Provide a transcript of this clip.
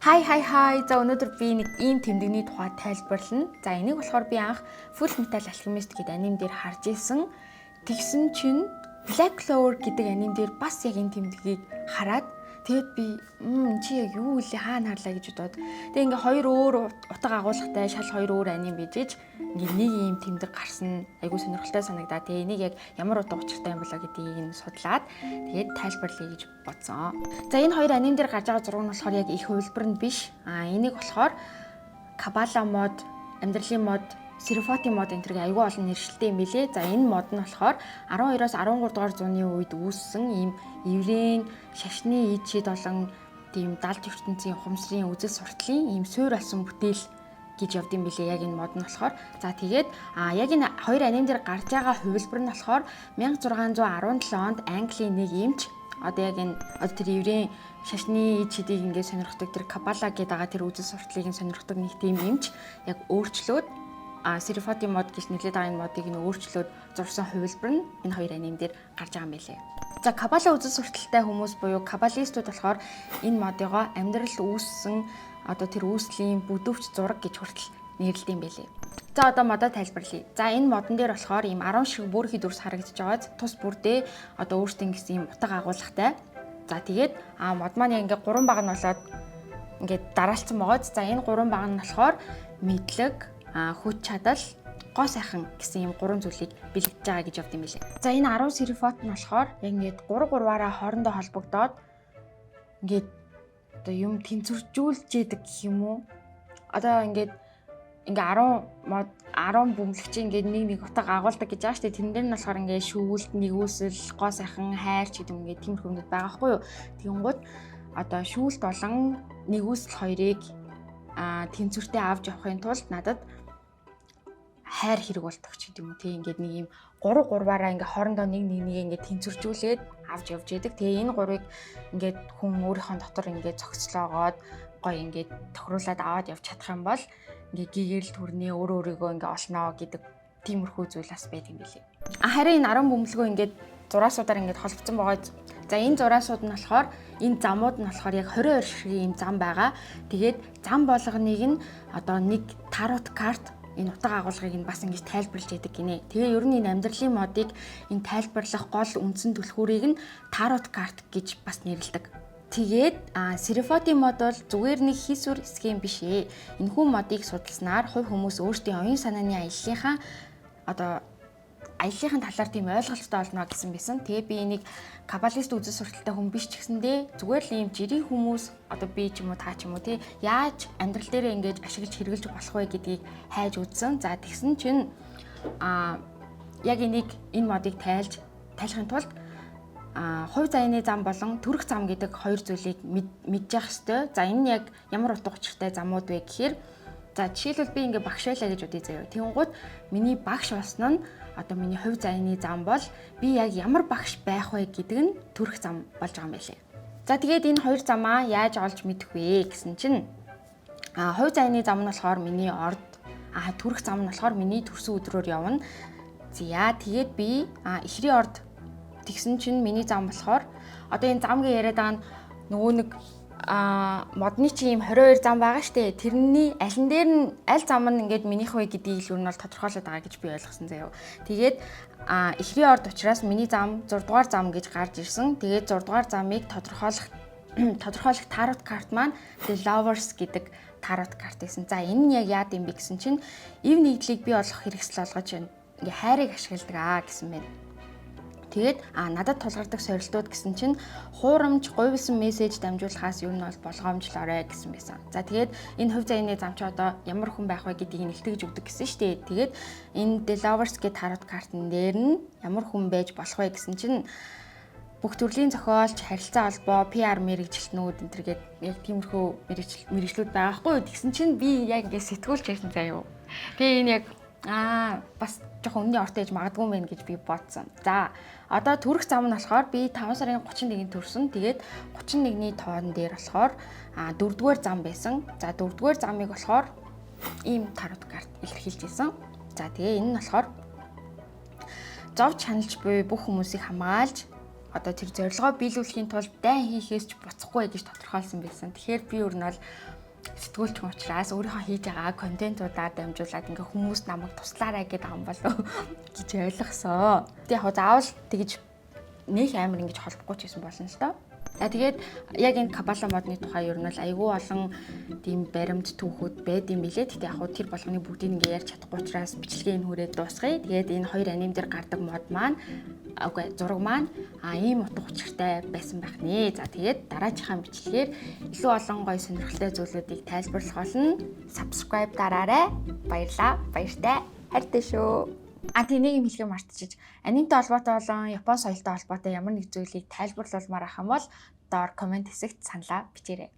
Хай. За өнөөдөр би нэг ийм тэмдэгний тухай тайлбарлана. За энийг болохоор би анх Full Metal Alchemist гэдэг аним дээр харж ирсэн. Тэгсэн чинь Black Clover гэдэг аним дээр бас яг энэ тэмдгийг хараад тэгээд би чи яг юу вэ хаана харлаа гэж бодоод тэгээд ингээ хоёр өөр утга агуулгатай шал хоёр өөр аним бижиж ингээ нэг ийм тэмдэг гарсан айгуу сонирхолтой санагдаа. Тэгээд энийг яг ямар утга учиртай юм болоо гэдгийг нь судлаад тэгээд тайлбарлая гэж бодсон. За энэ хоёр аним дээр гарч байгаа зураг нь болохоор яг их хувилбар нь биш. Энийг болохоор Kabbalah мод, амьдралын мод, Seraphim мод энэ төрлийн айгүй олон нэршилтэй юм билээ. За энэ мод нь болохоор 12-оос 13 дугаар зууны үед үүссэн ийм еврейн шашны ичид болон тийм далд ертөнцийн ухамсарын үзэл сурталын ийм суурь алсан бүтээл гэж явд юм билээ. Яг энэ мод нь болохоор за тэгээд яг энэ хоёр аним дээр гарч байгаа хувилбар нь болохоор 1617 онд Английн нэг эмч одоо яг энэ тэр еврейн шашны ичидийг ингээд сонирхдаг тэр Kabbalah гэдэг байгаа тэр үзэл сурталыг сонирхдаг нэг тийм эмч яг өөрчлөөд Seraphim мод гэж нэрлэдэг байгаа энэ модыг нь өөрчлөөд зурсан хувилбар нь энэ хоёр аним дээр гарч байгаа юм байлээ. За Kabbalah үзэл сурталтай хүмүүс буюу каббалистууд болохоор энэ модыгоо амьдрал үүссэн одоо тэр үүслийн бүдүүвч зураг гэж хүртэл нэрлэдэг юм байлээ. За одоо модоо тайлбарлая. За энэ модон дээр болохоор ийм 10 шиг бүр их дүрс харагдаж байгааз тус бүрдээ одоо өөртөө гэсэн ийм утга агуулгатай. За тэгээд мод маань яг ингээ 3 баг нь болоод ингээ дараалцсан байгааз за энэ 3 баг нь болохоор мэдлэг, хүч чадал, гоо сайхан гэсэн ийм 3 зүйлийг бэлэгдэж байгаа гэж явд юм билээ. За энэ 10 Seraphim нь болохоор яг ингээд 3-3-аараа хоорондоо холбогдоод ингээд одоо юм тэнцвэржүүлж яадаг гэх юм уу? Одоо ингээд 10 бөмбөлөгч ингээд нэг утга агуулдаг гэж байгаа шүү дээ. Тэрэн дээр нь болохоор ингээд шүүлт, нэгүсэл, гоо сайхан, хайрч гэдэг ингээд тиймэрхүү юмнууд байгаа хгүй юу? Тэгэнгუთ одоо шүүлт болон нэгүсэл хоёрыг тэнцвэртэй авч явахын тулд надад хайр хэрэг болдог ч гэдэг юм уу. Тэг ингээд нэг юм 3-3-аараа ингээд хоорондоо нэг ингээд тэнцвэржүүлээд авч явж яадаг. Тэгээ энэ гурыг ингээд хүн өөрийнхөө дотор ингээд цогцлоогоод гоё ингээд тохируулаад аваад явж чадах юм бол ингээ гэгэрэл төрний өөрийгөө ингээ олноо гэдэг тиймэрхүү зүйл бас байт юм билээ. Харин энэ 10 бөмбөлгөө ингээ зураасуудаар ингээ холбогдсон байгаа. За энэ зураасууд нь болохоор энэ замууд нь болохоор яг 22 ширхэг юм зам байгаа. Тэгээд зам болгоныг нь одоо нэг тарот карт энэ утга агуулгыг нь бас ингэж тайлбарлаж яадаг гинэ. Тэгээ ер нь энэ амьдралын модыг энэ тайлбарлах гол үндсэн түлхүүрийг нь тарот карт гэж бас нэрлэдэг. Тэгээд Seraphim мод бол зүгээр нэг хийсвэр схем биш ээ. Энэхүү модыг судалснаар хувь хүмүүс өөрсдийн оюун санааны аяллахын талаар тийм ойлголттой олно гэсэн байсан. Тэгээ би энийг каббалист үзэл сурталтай хүн биш ч гэсэндээ зүгээр л ийм жирийн хүмүүс одоо би ч юм уу та ч юм уу тий яаж амьдрал дээрээ ингэж ашиглаж хэрэгжилж болох вэ гэдгийг хайж үзсэн. За тэгсэн чинь яг энэ модыг тайлахын тулд хувь заяаны зам болон төрөх зам гэдэг хоёр зүйлийг мэдж явах ёстой. За энэ нь яг ямар утга учиртай замууд вэ гэхээр за жишээлбэл би ингээ багш байлаа гэж бодъё заяа. Тэгэнгუთ миний багш болсон нь одоо миний хувь заяаны зам бол би яг ямар багш байх вэ гэдэг нь төрөх зам болж байгаа юм байлээ. За тэгээд энэ хоёр замаа яаж олж мэдэх вэ гэсэн чинь хувь заяаны зам нь болохоор миний орд, төрөх зам нь болохоор миний төрсөн өдрөөр явна. За тэгээд би эхрийн орд тэгсэн чинь миний зам болохоор одоо энэ замгийн яриад байгаа нөгөө нэг модны чи юм 22 зам байгаа штэ. Тэрний аль зам нь ингээд минийх вэ гэдгийг л юу нь бол тодорхойлоод байгаа гэж би ойлгосон заяа. Тэгээд эхрийн орд учраас миний зам 6 дугаар зам гэж гарч ирсэн. Тэгээд 6 дугаар замыг тодорхойлох тарот карт маань The Lovers гэдэг тарот карт гэсэн. За энэ нь яг яад юм бэ гэсэн чинь эв нэгдлийг бий болгох хэрэгсэл олгож ингээ хайрыг ашигладаг гэсэн байна. Тэгээд надад тулгардаг сорилтууд гэсэн чинь хуурамч, говьлсон мессеж дамжуулахаас юу нь бол болгоомжлоорой гэсэн байсан. За тэгээд энэ хувь заяаны зам чи одоо ямар хүн байх вэ гэдгийг нэлтгэж өгдөг гэсэн шүү дээ. Тэгээд энэ The Lovers гэдэг тарот картн дээр нь ямар хүн байж болох вэ гэсэн чинь бүх төрлийн зохиолч, харилцаа холбоо, PR мэргэжилтнүүд энэ төргээд яг тиймэрхүү мэргэжлүүд байгаа хгүй. Тэгсэн чинь би яг ингэ сэтгүүлч байсан заяа. Тэгээ энэ яг бас жоохон өмнө ортой ээж магадгүй мэн гэж би бодсон. За одоо төрөх зам нь болохоор би 5 сарын 31-нд төрсөн. Тэгээд 31-ний тоон дээр болохоор 4-р зам байсан. За 4-р замыг болохоор ийм тарот карт илэрхийлж ирсэн. За тэгээ энэ нь болохоор зовж ханалж буй бүх хүмүүсийг хамгаалж одоо тэр зорилгоо биелүүлэхийн тулд дайн хийхээс ч буцахгүй гэж тодорхойлсон байсан. Тэгэхээр би өөр нь бол сэтгүүлч хүн учраас өөрийнхөө хийж байгаа контентуудаар дамжуулаад ингээ хүмүүс намайг туслаарай гэдэг юм болов гэж ойлгосон. Тэгээ яг заавал тэгж нэг амар ингэж холбохгүй ч гэсэн болно л доо. Тэгээд яг энэ Кабала модны тухай ер нь бол айгүй олон тийм баримт түүхүүд байд юм билээ. Тэгтээ яг тэр болгоны бүгдийг ингээ ярьж чадахгүй учраас бичлэгийн хүрээд дуусгая. Тэгээд энэ хоёр аним дээр гардаг мод маань зураг маань ийм утга учиртай байсан байх нэ. За тэгээд дараачихаа бичлэгээр илүү олон гоё сонирхолтой зүйлүүдийг тайлбарлах болно. Subscribe дараарай. Баярлаа. Баяртай. Хайртай шүү. Тийм нэг юм хэлхийг мартчихж. Анимтай холбоотой болон Япон соёлтой холбоотой ямар нэг зүйлийг тайлбарлуулмаар ах юм бол доор комент хэсэгт саналаа бичээрэй.